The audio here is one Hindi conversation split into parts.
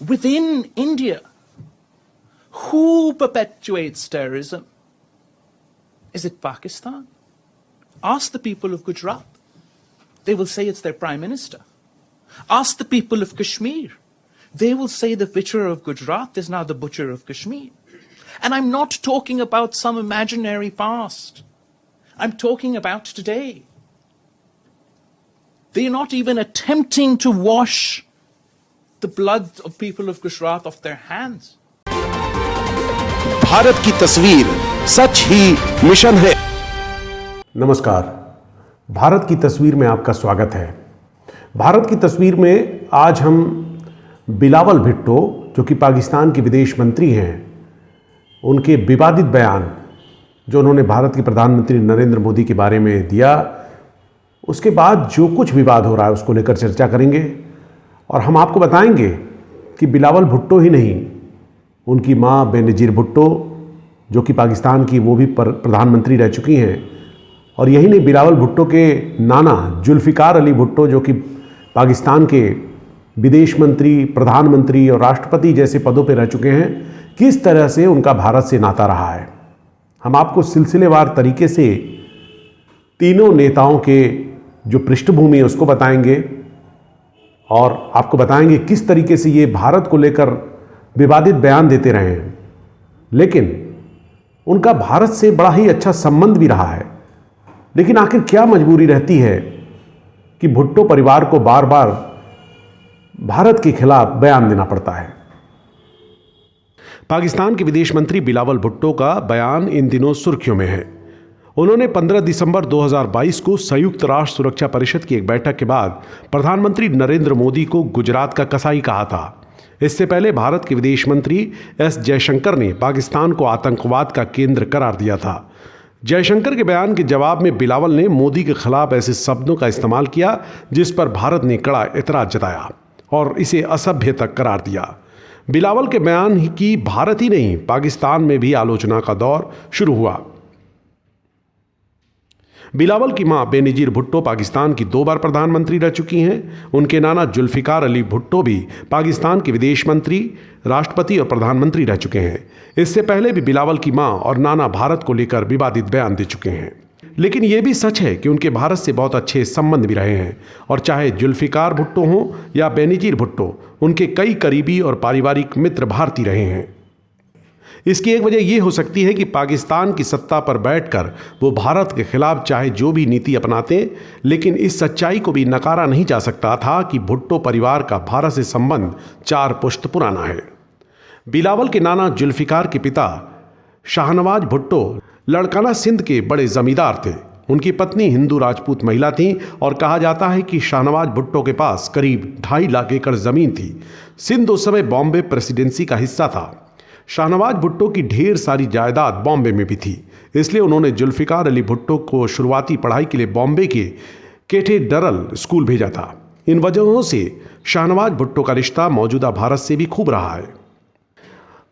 within India, who perpetuates terrorism? Is it Pakistan? Ask the people of Gujarat. They will say it's their prime minister. Ask the people of Kashmir. They will say the butcher of Gujarat is now the butcher of Kashmir. And I'm not talking about some imaginary past. I'm talking about today. They're not even attempting to wash the blood of people of Gujarat off their hands. Bharat की तस्वीर सच ही मिशन है। नमस्कार, भारत की तस्वीर में आपका स्वागत है। भारत की तस्वीर में आज हम बिलावल भुट्टो, जो कि पाकिस्तान के विदेश मंत्री हैं, उनके विवादित बयान जो उन्होंने भारत के प्रधानमंत्री नरेंद्र मोदी के बारे में दिया, उसके बाद जो कुछ विवाद हो रहा है उसको लेकर चर्चा करेंगे। और हम आपको बताएंगे कि बिलावल भुट्टो ही नहीं, उनकी मां बेनजीर भुट्टो, जो कि पाकिस्तान की वो भी प्रधानमंत्री रह चुकी हैं, और यही नहीं, बिलावल भुट्टो के नाना जुल्फ़िकार अली भुट्टो, जो कि पाकिस्तान के विदेश मंत्री, प्रधानमंत्री और राष्ट्रपति जैसे पदों पर रह चुके हैं, किस तरह से उनका भारत से नाता रहा है। हम आपको सिलसिलेवार तरीके से तीनों नेताओं के जो पृष्ठभूमि है उसको बताएंगे और आपको बताएंगे किस तरीके से ये भारत को लेकर विवादित बयान देते रहे हैं, लेकिन उनका भारत से बड़ा ही अच्छा संबंध भी रहा है। लेकिन आखिर क्या मजबूरी रहती है कि भुट्टो परिवार को बार बार भारत के खिलाफ बयान देना पड़ता है। पाकिस्तान के विदेश मंत्री बिलावल भुट्टो का बयान इन दिनों सुर्खियों में है। उन्होंने 15 दिसंबर 2022 को संयुक्त राष्ट्र सुरक्षा परिषद की एक बैठक के बाद प्रधानमंत्री नरेंद्र मोदी को गुजरात का कसाई कहा था। इससे पहले भारत के विदेश मंत्री एस जयशंकर ने पाकिस्तान को आतंकवाद का केंद्र करार दिया था। जयशंकर के बयान के जवाब में बिलावल ने मोदी के खिलाफ ऐसे शब्दों का इस्तेमाल किया जिस पर भारत ने कड़ा एतराज जताया और इसे असभ्य तक करार दिया। बिलावल के बयान की भारत ही नहीं, पाकिस्तान में भी आलोचना का दौर शुरू हुआ। बिलावल की मां बेनजीर भुट्टो पाकिस्तान की 2 बार प्रधानमंत्री रह चुकी हैं। उनके नाना जुल्फ़िकार अली भुट्टो भी पाकिस्तान के विदेश मंत्री, राष्ट्रपति और प्रधानमंत्री रह चुके हैं। इससे पहले भी बिलावल की मां और नाना भारत को लेकर विवादित बयान दे चुके हैं। लेकिन यह भी सच है कि उनके भारत से बहुत अच्छे संबंध भी रहे हैं, और चाहे जुल्फ़िकार भुट्टो हों या बेनजीर भुट्टो, उनके कई करीबी और पारिवारिक मित्र भारतीय रहे हैं। इसकी एक वजह यह हो सकती है कि पाकिस्तान की सत्ता पर बैठकर वो भारत के खिलाफ चाहे जो भी नीति अपनाते, लेकिन इस सच्चाई को भी नकारा नहीं जा सकता था कि भुट्टो परिवार का भारत से संबंध 4 पुश्त पुराना है। बिलावल के नाना जुल्फ़िकार के पिता शाहनवाज भुट्टो लड़काना सिंध के बड़े जमींदार थे। उनकी पत्नी हिंदू राजपूत महिला थी और कहा जाता है कि शाहनवाज भुट्टो के पास करीब 2.5 लाख एकड़ जमीन थी। सिंध उस समय बॉम्बे प्रेसिडेंसी का हिस्सा था। शाहनवाज भुट्टो की ढेर सारी जायदाद बॉम्बे में भी थी, इसलिए उन्होंने जुल्फ़िकार अली भुट्टो को शुरुआती पढ़ाई के लिए बॉम्बे के कैथेड्रल स्कूल भेजा था। इन वजहों से शाहनवाज भुट्टो का रिश्ता मौजूदा भारत से भी खूब रहा है।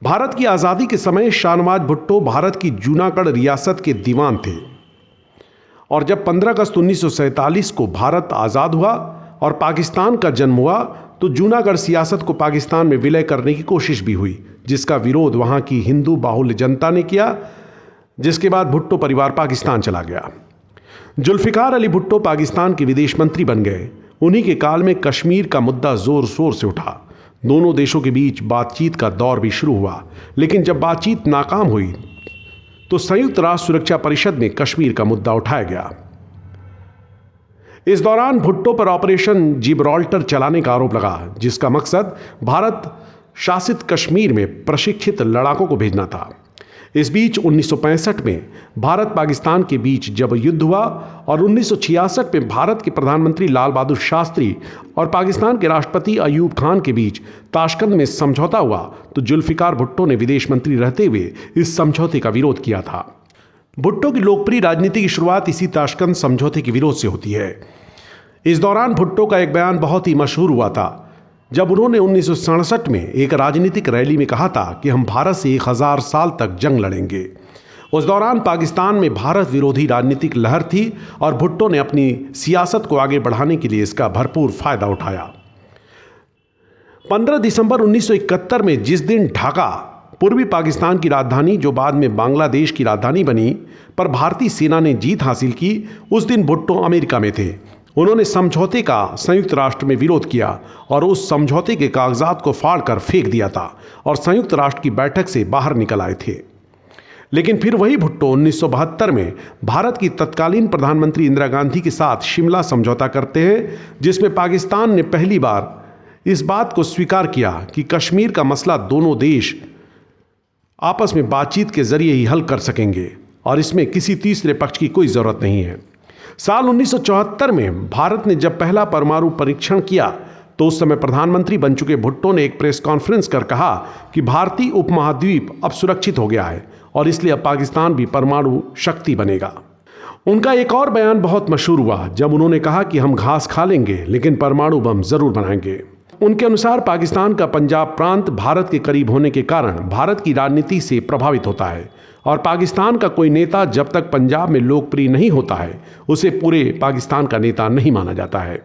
भारत की आज़ादी के समय शाहनवाज भुट्टो भारत की जूनागढ़ रियासत के दीवान थे, और जब 15 अगस्त 1947 को भारत आज़ाद हुआ और पाकिस्तान का जन्म हुआ तो जूनागढ़ सियासत को पाकिस्तान में विलय करने की कोशिश भी हुई, जिसका विरोध वहां की हिंदू बाहुल्य जनता ने किया, जिसके बाद भुट्टो परिवार पाकिस्तान चला गया। जुल्फ़िकार अली भुट्टो पाकिस्तान के विदेश मंत्री बन गए। उन्हीं के काल में कश्मीर का मुद्दा जोर शोर से उठा। दोनों देशों के बीच बातचीत का दौर भी शुरू हुआ, लेकिन जब बातचीत नाकाम हुई तो संयुक्त राष्ट्र सुरक्षा परिषद में कश्मीर का मुद्दा उठाया गया। इस दौरान भुट्टो पर ऑपरेशन जिब्राल्टर चलाने का आरोप लगा, जिसका मकसद भारत शासित कश्मीर में प्रशिक्षित लड़ाकों को भेजना था। इस बीच 1965 में भारत पाकिस्तान के बीच जब युद्ध हुआ और 1966 में भारत के प्रधानमंत्री लाल बहादुर शास्त्री और पाकिस्तान के राष्ट्रपति अयूब खान के बीच ताशकंद में समझौता हुआ, तो जुल्फ़िकार भुट्टो ने विदेश मंत्री रहते हुए इस समझौते का विरोध किया था। भुट्टो की लोकप्रिय राजनीति की शुरुआत इसी ताशकंद समझौते के विरोध से होती है। इस दौरान भुट्टो का एक बयान बहुत ही मशहूर हुआ था, जब उन्होंने 1967 में एक राजनीतिक रैली में कहा था कि हम भारत से 1000 साल तक जंग लड़ेंगे। उस दौरान पाकिस्तान में भारत विरोधी राजनीतिक लहर थी और भुट्टो ने अपनी सियासत को आगे बढ़ाने के लिए इसका भरपूर फायदा उठाया। 15 दिसंबर 1971 में जिस दिन ढाका, पूर्वी पाकिस्तान की राजधानी जो बाद में बांग्लादेश की राजधानी बनी, पर भारतीय सेना ने जीत हासिल की, उस दिन भुट्टो अमेरिका में थे। उन्होंने समझौते का संयुक्त राष्ट्र में विरोध किया और उस समझौते के कागजात को फाड़कर फेंक दिया था और संयुक्त राष्ट्र की बैठक से बाहर निकल आए थे। लेकिन फिर वही भुट्टो 1972 में भारत की तत्कालीन प्रधानमंत्री इंदिरा गांधी के साथ शिमला समझौता करते हैं, जिसमें पाकिस्तान ने पहली बार इस बात को स्वीकार किया कि कश्मीर का मसला दोनों देश आपस में बातचीत के जरिए ही हल कर सकेंगे और इसमें किसी तीसरे पक्ष की कोई जरूरत नहीं है। साल 1974 में भारत ने जब पहला परमाणु परीक्षण किया तो उस समय प्रधानमंत्री बन चुके भुट्टो ने एक प्रेस कॉन्फ्रेंस कर कहा कि भारतीय उपमहाद्वीप अब सुरक्षित हो गया है और इसलिए अब पाकिस्तान भी परमाणु शक्ति बनेगा। उनका एक और बयान बहुत मशहूर हुआ जब उन्होंने कहा कि हम घास खा लेंगे लेकिन परमाणु बम जरूर बनाएंगे। उनके अनुसार पाकिस्तान का पंजाब प्रांत भारत के करीब होने के कारण भारत की राजनीति से प्रभावित होता है और पाकिस्तान का कोई नेता जब तक पंजाब में लोकप्रिय नहीं होता है उसे पूरे पाकिस्तान का नेता नहीं माना जाता है।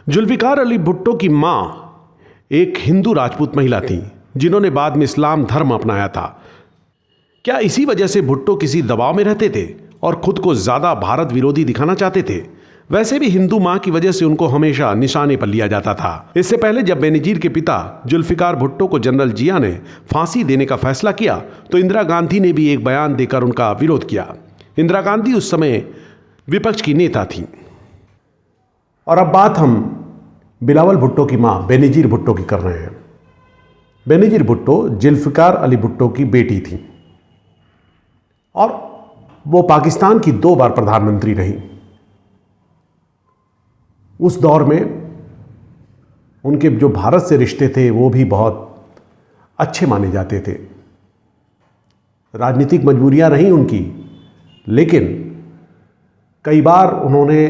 जुल्फिकार अली भुट्टो की मां एक हिंदू राजपूत महिला थी जिन्होंने बाद में इस्लाम धर्म अपनाया था। क्या इसी वजह से भुट्टो किसी दबाव में रहते थे और खुद को ज्यादा भारत विरोधी दिखाना चाहते थे? वैसे भी हिंदू मां की वजह से उनको हमेशा निशाने पर लिया जाता था। इससे पहले जब बेनजीर के पिता जुल्फिकार भुट्टो को जनरल जिया ने फांसी देने का फैसला किया तो इंदिरा गांधी ने भी एक बयान देकर उनका विरोध किया। इंदिरा गांधी उस समय विपक्ष की नेता थी। और अब बात हम बिलावल भुट्टो की मां बेनजीर भुट्टो की कर रहे हैं। बेनजीर भुट्टो जुल्फिकार अली भुट्टो की बेटी थी और वो पाकिस्तान की 2 बार प्रधानमंत्री रही। उस दौर में उनके जो भारत से रिश्ते थे वो भी बहुत अच्छे माने जाते थे। राजनीतिक मजबूरियां रहीं उनकी, लेकिन कई बार उन्होंने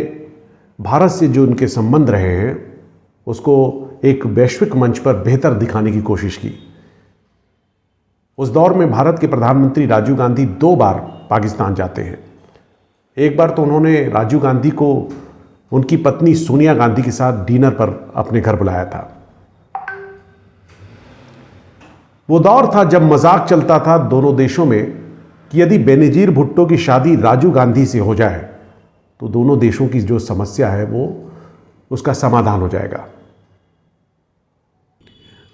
भारत से जो उनके संबंध रहे हैं उसको एक वैश्विक मंच पर बेहतर दिखाने की कोशिश की। उस दौर में भारत के प्रधानमंत्री राजीव गांधी 2 बार पाकिस्तान जाते हैं। एक बार तो उन्होंने राजीव गांधी को उनकी पत्नी सोनिया गांधी के साथ डिनर पर अपने घर बुलाया था। वो दौर था जब मजाक चलता था दोनों देशों में कि यदि बेनजीर भुट्टो की शादी राजीव गांधी से हो जाए तो दोनों देशों की जो समस्या है वो उसका समाधान हो जाएगा।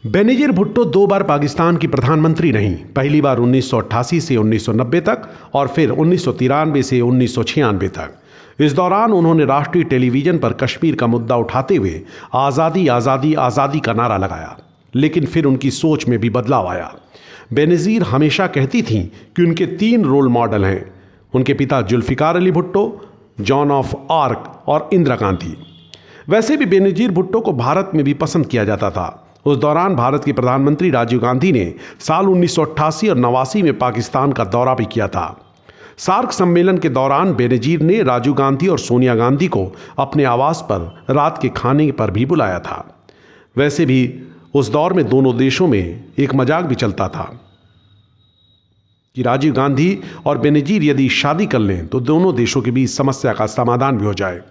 बेनजीर भुट्टो 2 बार पाकिस्तान की प्रधानमंत्री रहीं, पहली बार 1988 से 1990 तक और फिर 1993 से 1996 तक। इस दौरान उन्होंने राष्ट्रीय टेलीविजन पर कश्मीर का मुद्दा उठाते हुए आज़ादी आज़ादी आज़ादी का नारा लगाया, लेकिन फिर उनकी सोच में भी बदलाव आया। बेनजीर हमेशा कहती थीं कि उनके 3 रोल मॉडल हैं, उनके पिता Zulfikar Ali Bhutto, Joan of Arc और इंदिरा गांधी। वैसे भी बेनजीर भुट्टो को भारत में भी पसंद किया जाता था। उस दौरान भारत के प्रधानमंत्री राजीव गांधी ने साल 1988 और 89 में पाकिस्तान का दौरा भी किया था। सार्क सम्मेलन के दौरान बेनजीर ने राजीव गांधी और सोनिया गांधी को अपने आवास पर रात के खाने पर भी बुलाया था। वैसे भी उस दौर में दोनों देशों में एक मजाक भी चलता था कि राजीव गांधी और बेनजीर यदि शादी कर लें तो दोनों देशों के बीच समस्या का समाधान भी हो जाए।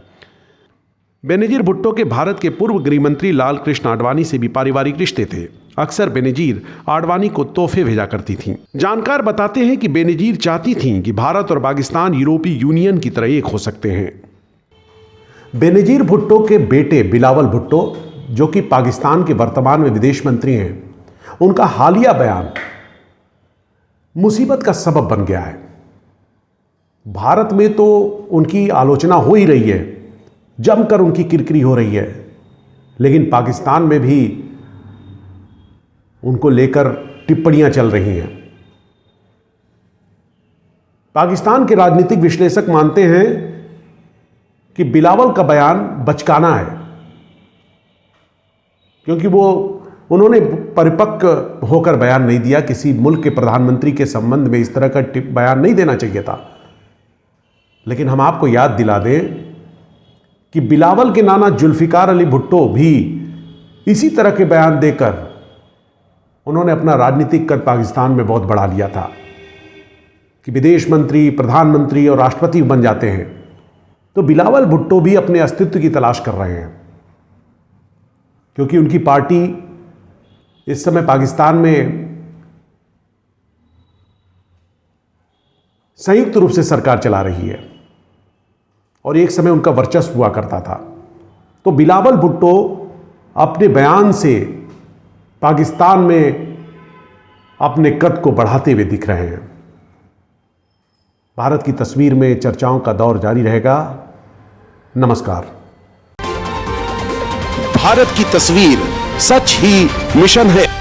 बेनजीर भुट्टो के भारत के पूर्व गृह मंत्री लाल कृष्ण आडवाणी से भी पारिवारिक रिश्ते थे। अक्सर बेनजीर आडवाणी को तोहफे भेजा करती थीं। जानकार बताते हैं कि बेनजीर चाहती थीं कि भारत और पाकिस्तान यूरोपीय यूनियन की तरह एक हो सकते हैं। बेनजीर भुट्टो के बेटे बिलावल भुट्टो, जो कि पाकिस्तान के वर्तमान में विदेश मंत्री हैं, उनका हालिया बयान मुसीबत का सबब बन गया है। भारत में तो उनकी आलोचना हो ही रही है, जमकर उनकी किरकिरी हो रही है, लेकिन पाकिस्तान में भी उनको लेकर टिप्पणियां चल रही हैं। पाकिस्तान के राजनीतिक विश्लेषक मानते हैं कि बिलावल का बयान बचकाना है, क्योंकि उन्होंने परिपक्व होकर बयान नहीं दिया। किसी मुल्क के प्रधानमंत्री के संबंध में इस तरह का बयान नहीं देना चाहिए था। लेकिन हम आपको याद दिला दें कि बिलावल के नाना जुल्फिकार अली भुट्टो भी इसी तरह के बयान देकर उन्होंने अपना राजनीतिक कद पाकिस्तान में बहुत बढ़ा लिया था कि विदेश मंत्री, प्रधानमंत्री और राष्ट्रपति बन जाते हैं। तो बिलावल भुट्टो भी अपने अस्तित्व की तलाश कर रहे हैं, क्योंकि उनकी पार्टी इस समय पाकिस्तान में संयुक्त रूप से सरकार चला रही है और एक समय उनका वर्चस्व हुआ करता था। तो बिलावल भुट्टो अपने बयान से पाकिस्तान में अपने कद को बढ़ाते हुए दिख रहे हैं। भारत की तस्वीर में चर्चाओं का दौर जारी रहेगा। नमस्कार। भारत की तस्वीर सच ही मिशन है।